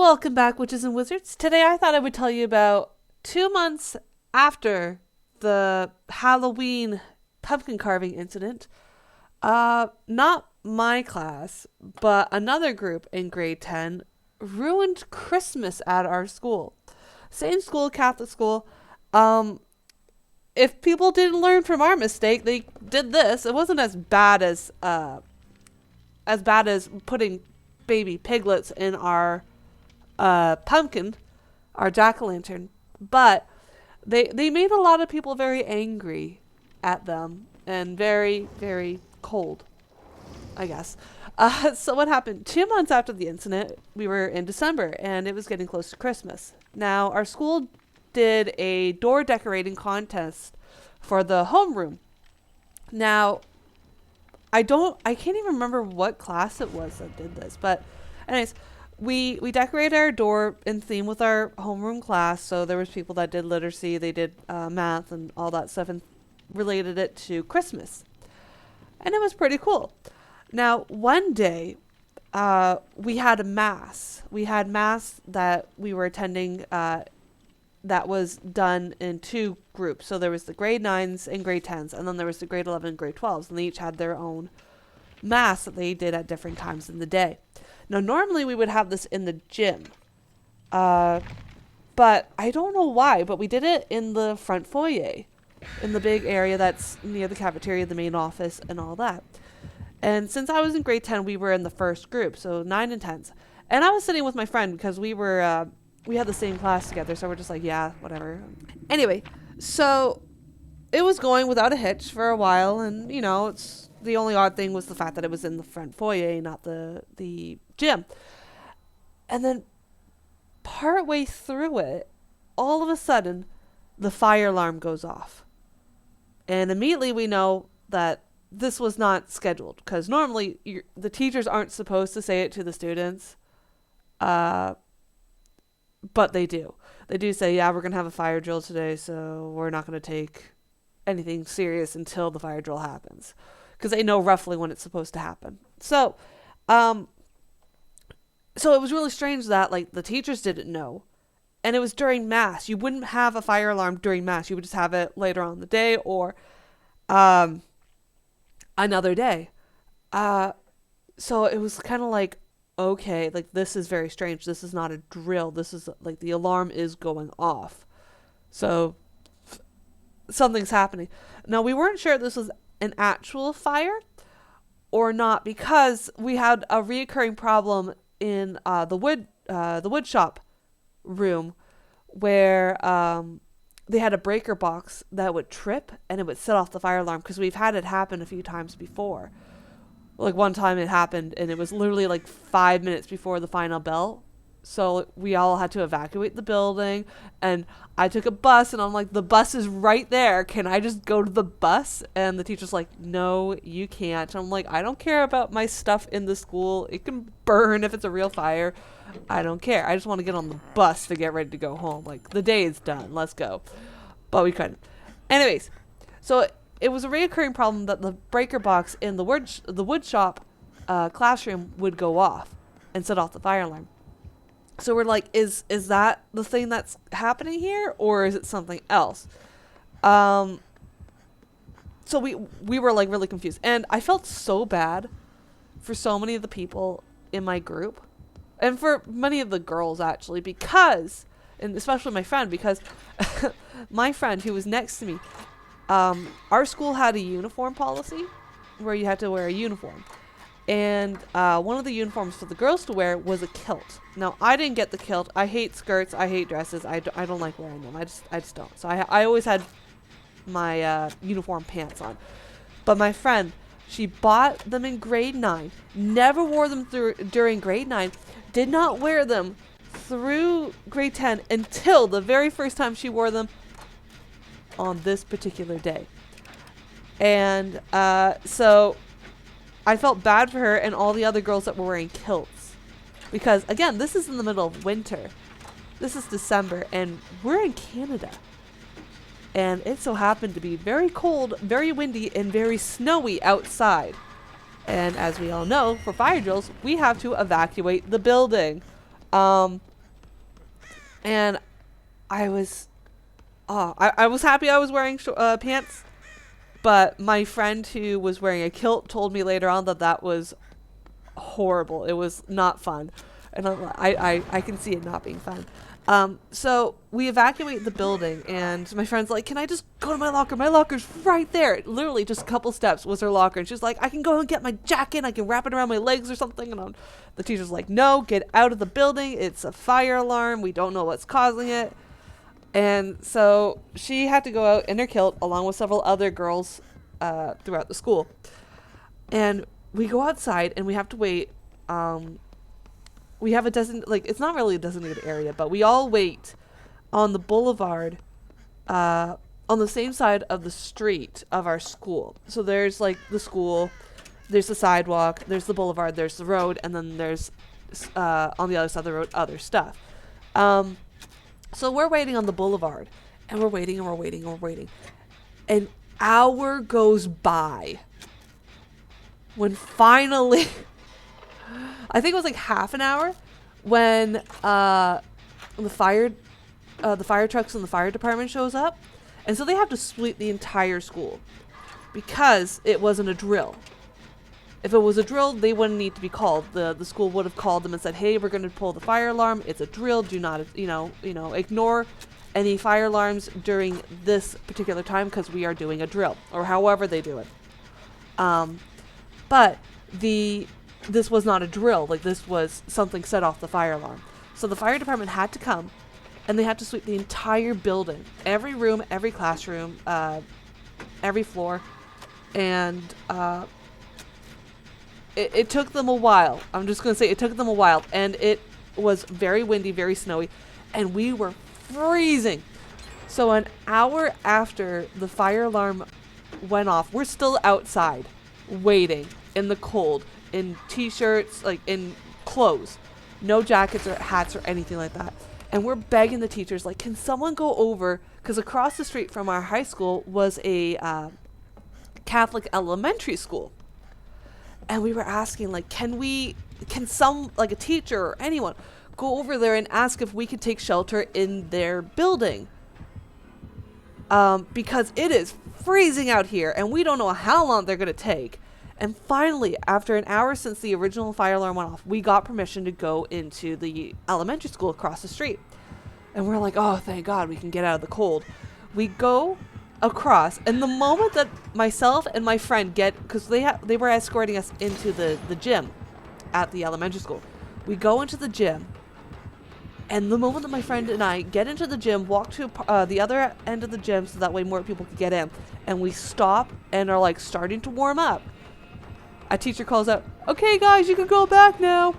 Welcome back, Witches and Wizards. Today I thought I would tell you about 2 months after the Halloween pumpkin carving incident. Not my class, but another group in grade 10 ruined Christmas at our school. Same school, Catholic school. If people didn't learn from our mistake, they did this. It wasn't as bad as putting baby piglets in our pumpkin, our jack-o'-lantern, but they made a lot of people very angry at them and very, very cold, I guess. So what happened? 2 months after the incident, we were in December and it was getting close to Christmas. Now, our school did a door decorating contest for the homeroom. Now, I can't even remember what class it was that did this, but anyways, we decorated our door in theme with our homeroom class. So there was people that did literacy, they did math and all that stuff, and related it to Christmas, and it was pretty cool. Now one day, we had a mass. We had mass that we were attending. That was done in two groups. So there was the grade 9s and grade 10s, and then there was the grade 11 and grade 12s, and they each had their own mass that they did at different times in the day. Now, normally we would have this in the gym, but I don't know why, but we did it in the front foyer, in the big area that's near the cafeteria, the main office, and all that. And since I was in grade 10, we were in the first group, so 9 and 10s. And I was sitting with my friend because we had the same class together, so we're just like, yeah, whatever. Anyway, so it was going without a hitch for a while, and, it's the only odd thing was the fact that it was in the front foyer, not the gym. And then partway through it, all of a sudden, the fire alarm goes off. And immediately we know that this was not scheduled, because normally the teachers aren't supposed to say it to the students, but they do. They do say, yeah, we're going to have a fire drill today, so we're not going to take anything serious until the fire drill happens, because they know roughly when it's supposed to happen. So it was really strange that, the teachers didn't know. And it was during Mass. You wouldn't have a fire alarm during Mass. You would just have it later on in the day or another day. So it was kind of like, okay, this is very strange. This is not a drill. This is, the alarm is going off. So something's happening. Now, we weren't sure if this was an actual fire or not, because we had a reoccurring problem in the wood shop room where they had a breaker box that would trip and it would set off the fire alarm, because we've had it happen a few times before. One time it happened and it was literally 5 minutes before the final bell. So we all had to evacuate the building, and I took a bus, and I'm like, the bus is right there. Can I just go to the bus? And the teacher's like, no, you can't. And I'm like, I don't care about my stuff in the school. It can burn if it's a real fire. I don't care. I just want to get on the bus to get ready to go home. The day is done. Let's go. But we couldn't. Anyways, so it was a reoccurring problem that the breaker box in the wood shop classroom would go off and set off the fire alarm. So we're like, is that the thing that's happening here, or is it something else? So we were really confused, and I felt so bad for so many of the people in my group, and for many of the girls actually, because, and especially my friend, because my friend who was next to me, our school had a uniform policy where you had to wear a uniform. And one of the uniforms for the girls to wear was a kilt. Now, I didn't get the kilt. I hate skirts. I hate dresses. I don't like wearing them. I just don't. So I always had my uniform pants on. But my friend, she bought them in grade 9, never wore them during grade 9, did not wear them through grade 10 until the very first time she wore them on this particular day. And so I felt bad for her and all the other girls that were wearing kilts, because, again, this is in the middle of winter. This is December, and we're in Canada. And it so happened to be very cold, very windy, and very snowy outside. And as we all know, for fire drills, we have to evacuate the building. And I was, I was happy I was wearing pants. But my friend who was wearing a kilt told me later on that that was horrible. It was not fun. And I can see it not being fun. So we evacuate the building, and my friend's like, can I just go to my locker? My locker's right there. Literally just a couple steps was her locker. And she's like, I can go and get my jacket. I can wrap it around my legs or something. And the teacher's like, no, get out of the building. It's a fire alarm. We don't know what's causing it. And so she had to go out in her kilt along with several other girls throughout the school. And we go outside and we have to wait. We have a it's not really a designated area, but we all wait on the boulevard on the same side of the street of our school. So there's like the school, there's the sidewalk, there's the boulevard, there's the road, and then there's on the other side of the road other stuff. So we're waiting on the boulevard, and we're waiting and we're waiting and we're waiting. An hour goes by when finally, I think it was like half an hour, when the fire trucks and the fire department shows up. And so they have to sweep the entire school because it wasn't a drill. If it was a drill, they wouldn't need to be called. The school would have called them and said, hey, we're going to pull the fire alarm. It's a drill. Do not, ignore any fire alarms during this particular time because we are doing a drill, or however they do it. But this was not a drill. Like, this was something set off the fire alarm. So the fire department had to come, and they had to sweep the entire building, every room, every classroom, every floor, and it took them a while. I'm just going to say it took them a while, and it was very windy, very snowy, and we were freezing. So an hour after the fire alarm went off, we're still outside waiting in the cold, in t-shirts, like in clothes, no jackets or hats or anything like that. And we're begging the teachers, like, can someone go over? Because across the street from our high school was a Catholic elementary school. And we were asking, like, can a teacher or anyone go over there and ask if we could take shelter in their building? Because it is freezing out here, and we don't know how long they're going to take. And finally, after an hour since the original fire alarm went off, we got permission to go into the elementary school across the street. And we're like, oh, thank God, we can get out of the cold. We go across, and the moment that myself and my friend because they were escorting us into the gym at the elementary school. We go into the gym, and the moment that my friend and I get into the gym, walk to the other end of the gym so that way more people could get in, and we stop and are like starting to warm up, a teacher calls out, okay guys, you can go back now.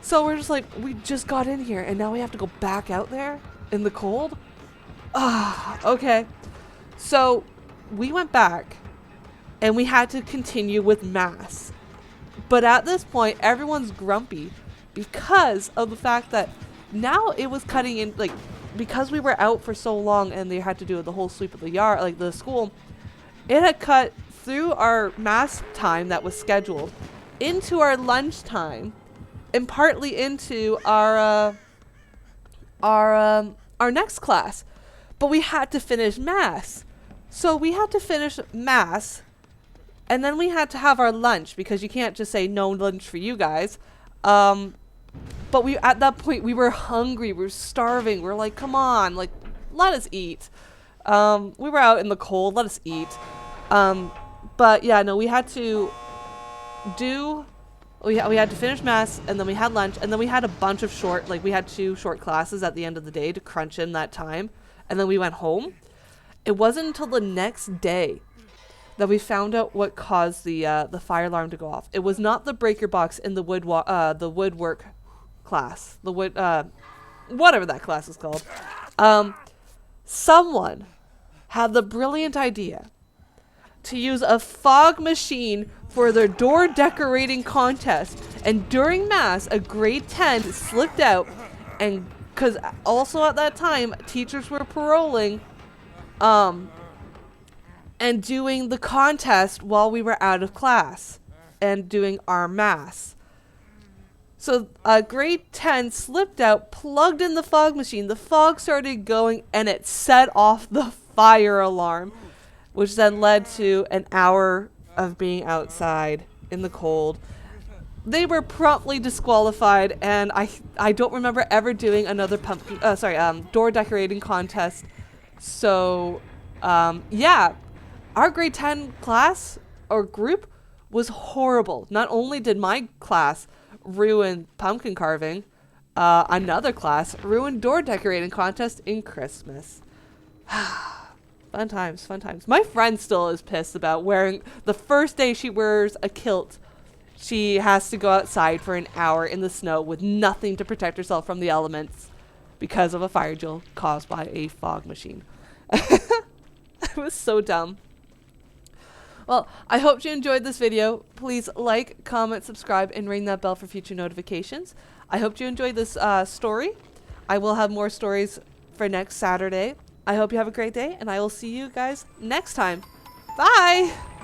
So we're just like, we just got in here and now we have to go back out there in the cold? Okay. So we went back and we had to continue with mass. But at this point, everyone's grumpy because of the fact that now it was cutting in, like, because we were out for so long and they had to do the whole sweep of the yard, like the school, it had cut through our mass time that was scheduled into our lunch time and partly into our next class. But we had to finish mass. So we had to finish mass, and then we had to have our lunch because you can't just say no lunch for you guys. But at that point we were hungry, we were starving. We were like, come on, like, let us eat. We were out in the cold, let us eat. But yeah, no, we had to finish mass, and then we had lunch, and then we had a bunch of we had 2 short classes at the end of the day to crunch in that time, and then we went home. It wasn't until the next day that we found out what caused the fire alarm to go off. It was not the breaker box in the woodwork class, whatever that class is called. Someone had the brilliant idea to use a fog machine for their door decorating contest, and during mass a grade 10 slipped out, and because also at that time teachers were paroling and doing the contest while we were out of class and doing our mass. So grade 10 slipped out, plugged in the fog machine. The fog started going and it set off the fire alarm, which then led to an hour of being outside in the cold. They were promptly disqualified, and I don't remember ever doing another door decorating contest. So, yeah, our grade 10 class or group was horrible. Not only did my class ruin pumpkin carving, another class ruined door decorating contest in Christmas. Fun times, fun times. My friend still is pissed about wearing, the first day she wears a kilt, she has to go outside for an hour in the snow with nothing to protect herself from the elements because of a fire drill caused by a fog machine. It was so dumb. Well, I hope you enjoyed this video. Please like, comment, subscribe, and ring that bell for future notifications. I hope you enjoyed this story. I will have more stories for next Saturday. I hope you have a great day, and I will see you guys next time. Bye!